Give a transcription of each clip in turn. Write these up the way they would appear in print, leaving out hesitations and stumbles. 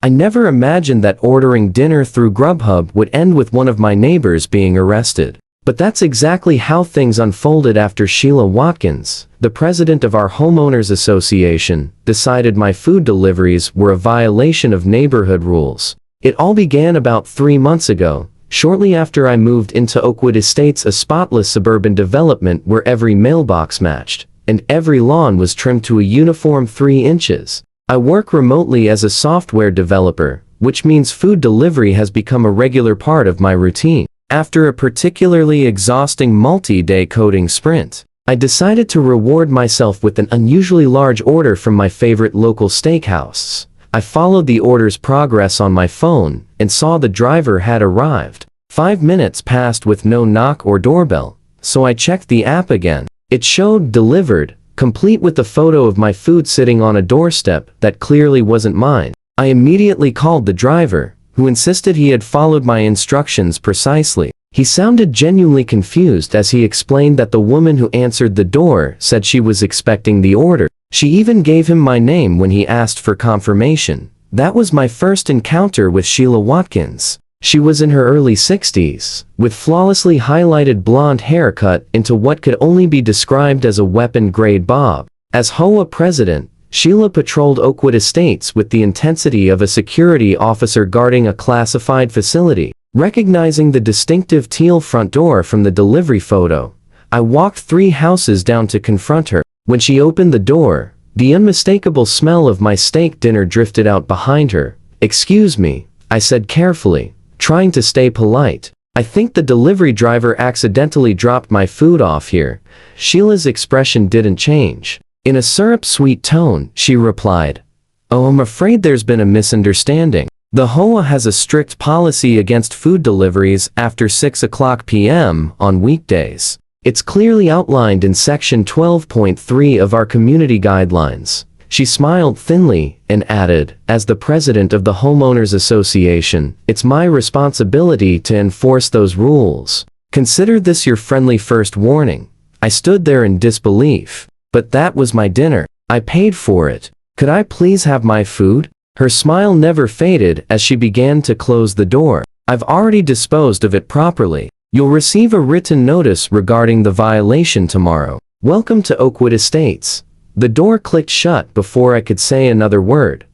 I never imagined that ordering dinner through Grubhub would end with one of my neighbors being arrested. But that's exactly how things unfolded after Sheila Watkins, the president of our homeowners association, decided my food deliveries were a violation of neighborhood rules. It all began about 3 months ago, shortly after I moved into Oakwood Estates, a spotless suburban development where every mailbox matched, and every lawn was trimmed to a uniform 3 inches. I work remotely as a software developer, which means food delivery has become a regular part of my routine. After a particularly exhausting multi-day coding sprint, I decided to reward myself with an unusually large order from my favorite local steakhouse. I followed the order's progress on my phone and saw the driver had arrived. 5 minutes passed with no knock or doorbell, so I checked the app again. It showed delivered, complete with a photo of my food sitting on a doorstep that clearly wasn't mine. I immediately called the driver, who insisted he had followed my instructions precisely. He sounded genuinely confused as he explained that the woman who answered the door said she was expecting the order. She even gave him my name when he asked for confirmation. That was my first encounter with Sheila Watkins. She was in her early 60s, with flawlessly highlighted blonde hair cut into what could only be described as a weapon-grade bob. As HOA president, Sheila patrolled Oakwood Estates with the intensity of a security officer guarding a classified facility. Recognizing the distinctive teal front door from the delivery photo, I walked 3 houses down to confront her. When she opened the door, the unmistakable smell of my steak dinner drifted out behind her. "Excuse me," I said carefully, trying to stay polite. "I think the delivery driver accidentally dropped my food off here." Sheila's expression didn't change. In a syrup-sweet tone, she replied, "Oh, I'm afraid there's been a misunderstanding. The HOA has a strict policy against food deliveries after 6 p.m. on weekdays. It's clearly outlined in Section 12.3 of our community guidelines." She smiled thinly and added, "As the president of the homeowners association, it's my responsibility to enforce those rules. Consider this your friendly first warning." I stood there in disbelief. But that was my dinner. I paid for it. Could I please have my food? Her smile never faded as she began to close the door. "I've already disposed of it properly. You'll receive a written notice regarding the violation tomorrow. Welcome to Oakwood Estates." The door clicked shut before I could say another word.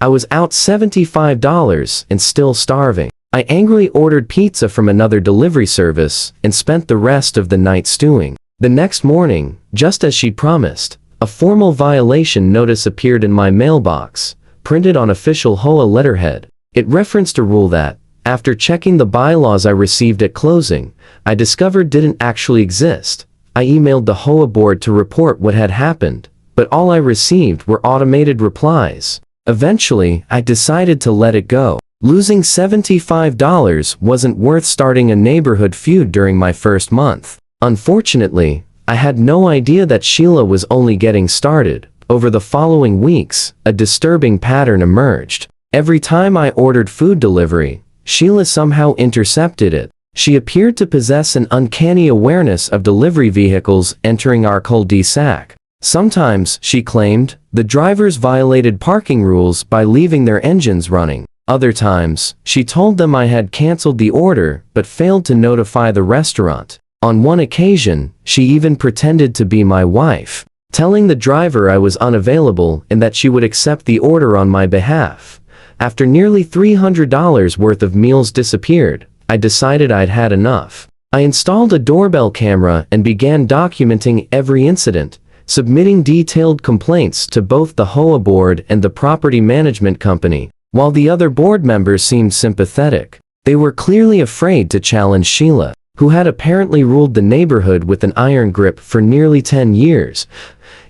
I was out $75 and still starving. I angrily ordered pizza from another delivery service and spent the rest of the night stewing. The next morning, just as she'd promised, a formal violation notice appeared in my mailbox, printed on official HOA letterhead. It referenced a rule that, after checking the bylaws I received at closing, I discovered didn't actually exist. I emailed the HOA board to report what had happened, but all I received were automated replies. Eventually, I decided to let it go. Losing $75 wasn't worth starting a neighborhood feud during my first month. Unfortunately, I had no idea that Sheila was only getting started. Over the following weeks, a disturbing pattern emerged. Every time I ordered food delivery, Sheila somehow intercepted it. She appeared to possess an uncanny awareness of delivery vehicles entering our cul-de-sac. Sometimes, she claimed, the drivers violated parking rules by leaving their engines running. Other times, she told them I had canceled the order but failed to notify the restaurant. On one occasion, she even pretended to be my wife, telling the driver I was unavailable and that she would accept the order on my behalf. After nearly $300 worth of meals disappeared, I decided I'd had enough. I installed a doorbell camera and began documenting every incident, submitting detailed complaints to both the HOA board and the property management company. While the other board members seemed sympathetic, they were clearly afraid to challenge Sheila, who had apparently ruled the neighborhood with an iron grip for nearly 10 years.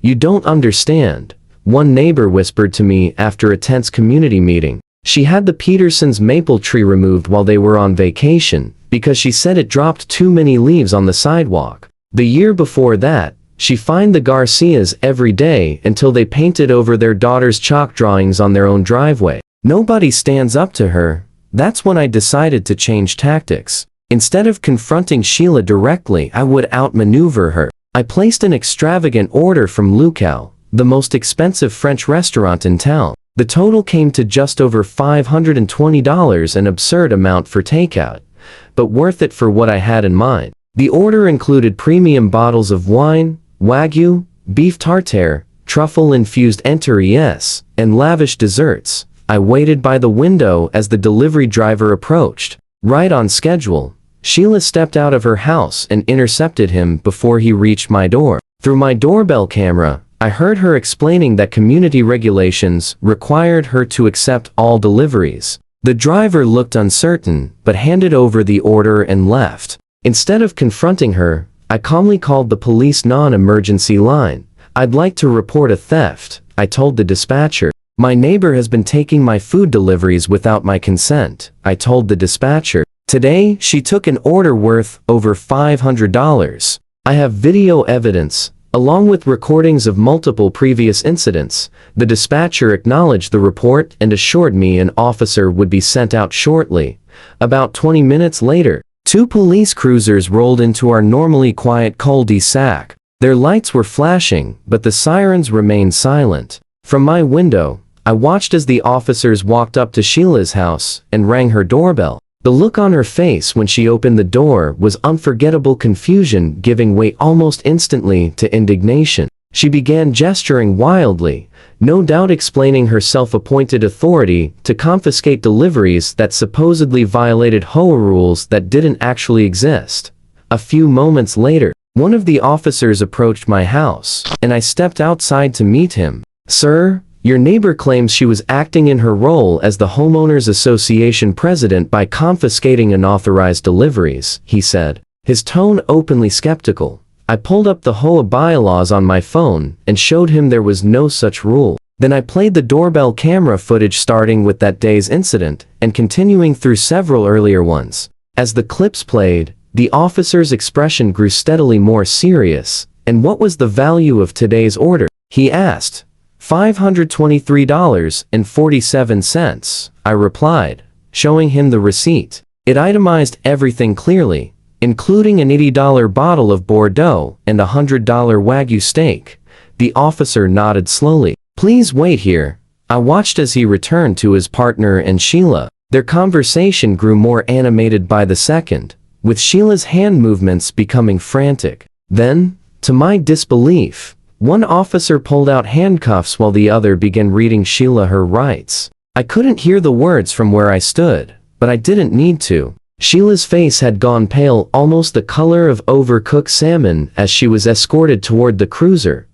"You don't understand," one neighbor whispered to me after a tense community meeting. She had the Petersons' maple tree removed while they were on vacation, because she said it dropped too many leaves on the sidewalk. The year before that, she fined the Garcias every day until they painted over their daughter's chalk drawings on their own driveway. Nobody stands up to her. That's when I decided to change tactics. Instead of confronting Sheila directly, I would outmaneuver her. I placed an extravagant order from Lucal, the most expensive French restaurant in town. The total came to just over $520, an absurd amount for takeout, but worth it for what I had in mind. The order included premium bottles of wine, Wagyu, beef tartare, truffle-infused enteriers, and lavish desserts. I waited by the window as the delivery driver approached. Right on schedule, Sheila stepped out of her house and intercepted him before he reached my door. Through my doorbell camera, I heard her explaining that community regulations required her to accept all deliveries. The driver looked uncertain, but handed over the order and left. Instead of confronting her, I calmly called the police non-emergency line. "I'd like to report a theft," I told the dispatcher. "My neighbor has been taking my food deliveries without my consent," I told the dispatcher. "Today, she took an order worth over $500. I have video evidence, along with recordings of multiple previous incidents." The dispatcher acknowledged the report and assured me an officer would be sent out shortly. About 20 minutes later, 2 police cruisers rolled into our normally quiet cul-de-sac. Their lights were flashing, but the sirens remained silent. From my window, I watched as the officers walked up to Sheila's house and rang her doorbell. The look on her face when she opened the door was unforgettable confusion giving way almost instantly to indignation. She began gesturing wildly, no doubt explaining her self-appointed authority to confiscate deliveries that supposedly violated HOA rules that didn't actually exist. A few moments later, one of the officers approached my house, and I stepped outside to meet him. "Sir, your neighbor claims she was acting in her role as the Homeowners Association president by confiscating unauthorized deliveries," he said, his tone openly skeptical. I pulled up the HOA bylaws on my phone and showed him there was no such rule. Then I played the doorbell camera footage starting with that day's incident and continuing through several earlier ones. As the clips played, the officer's expression grew steadily more serious. "And what was the value of today's order?" he asked. $523.47, I replied, showing him the receipt. It itemized everything clearly, including an $80 bottle of Bordeaux and a $100 Wagyu steak. The officer nodded slowly. "Please wait here." I watched as he returned to his partner and Sheila. Their conversation grew more animated by the second, with Sheila's hand movements becoming frantic. Then, to my disbelief, one officer pulled out handcuffs while the other began reading Sheila her rights. I couldn't hear the words from where I stood, but I didn't need to. Sheila's face had gone pale, almost the color of overcooked salmon, as she was escorted toward the cruiser.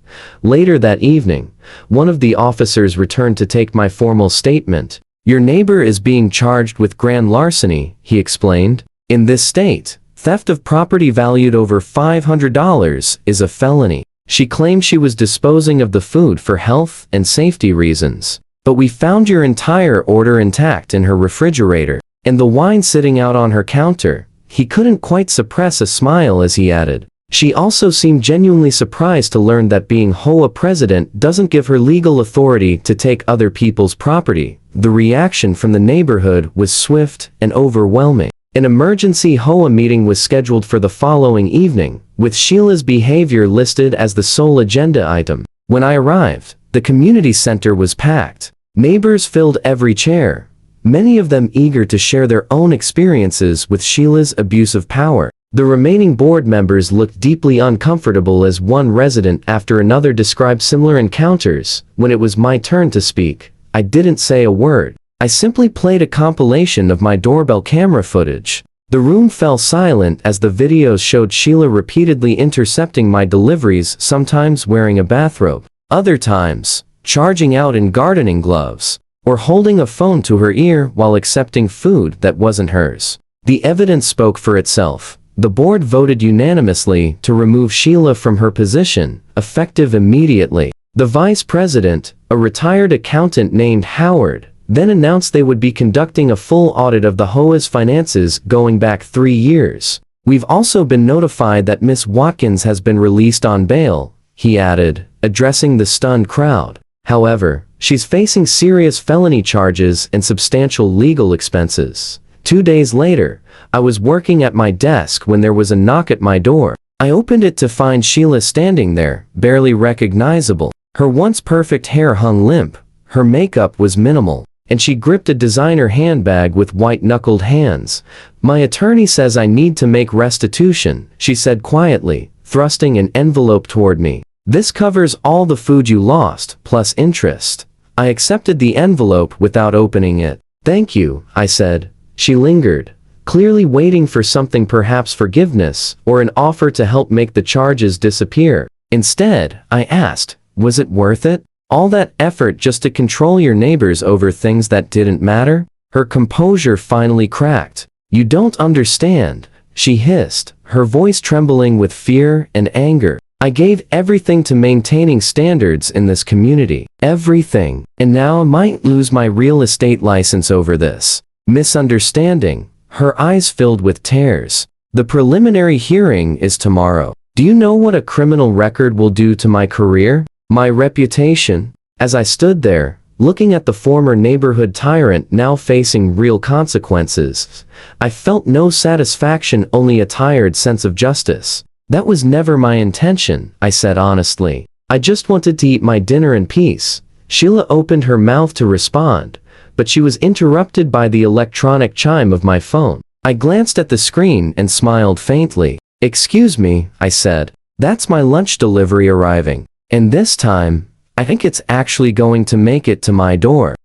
Later that evening, one of the officers returned to take my formal statement. "Your neighbor is being charged with grand larceny," he explained. "In this state, theft of property valued over $500 is a felony. She claimed she was disposing of the food for health and safety reasons. But we found your entire order intact in her refrigerator, and the wine sitting out on her counter." He couldn't quite suppress a smile as he added, "She also seemed genuinely surprised to learn that being HOA president doesn't give her legal authority to take other people's property." The reaction from the neighborhood was swift and overwhelming. An emergency HOA meeting was scheduled for the following evening, with Sheila's behavior listed as the sole agenda item. When I arrived, the community center was packed. Neighbors filled every chair, many of them eager to share their own experiences with Sheila's abuse of power. The remaining board members looked deeply uncomfortable as one resident after another described similar encounters. When it was my turn to speak, I didn't say a word. I simply played a compilation of my doorbell camera footage. The room fell silent as the videos showed Sheila repeatedly intercepting my deliveries, sometimes wearing a bathrobe, other times charging out in gardening gloves, or holding a phone to her ear while accepting food that wasn't hers. The evidence spoke for itself. The board voted unanimously to remove Sheila from her position, effective immediately. The vice president, a retired accountant named Howard, then announced they would be conducting a full audit of the HOA's finances going back 3 years. "We've also been notified that Miss Watkins has been released on bail," he added, addressing the stunned crowd. "However, she's facing serious felony charges and substantial legal expenses." 2 days later, I was working at my desk when there was a knock at my door. I opened it to find Sheila standing there, barely recognizable. Her once perfect hair hung limp, her makeup was minimal, and she gripped a designer handbag with white-knuckled hands. "My attorney says I need to make restitution," she said quietly, thrusting an envelope toward me. "This covers all the food you lost, plus interest." I accepted the envelope without opening it. "Thank you," I said. She lingered, clearly waiting for something, perhaps forgiveness, or an offer to help make the charges disappear. Instead, I asked, "Was it worth it? All that effort just to control your neighbors over things that didn't matter?" Her composure finally cracked. "You don't understand," she hissed, her voice trembling with fear and anger. "I gave everything to maintaining standards in this community. Everything. And now I might lose my real estate license over this misunderstanding." Her eyes filled with tears. "The preliminary hearing is tomorrow. Do you know what a criminal record will do to my career? My reputation?" As I stood there, looking at the former neighborhood tyrant now facing real consequences, I felt no satisfaction, only a tired sense of justice. "That was never my intention," I said honestly. "I just wanted to eat my dinner in peace." Sheila opened her mouth to respond, but she was interrupted by the electronic chime of my phone. I glanced at the screen and smiled faintly. "Excuse me," I said. "That's my lunch delivery arriving. And this time, I think it's actually going to make it to my door."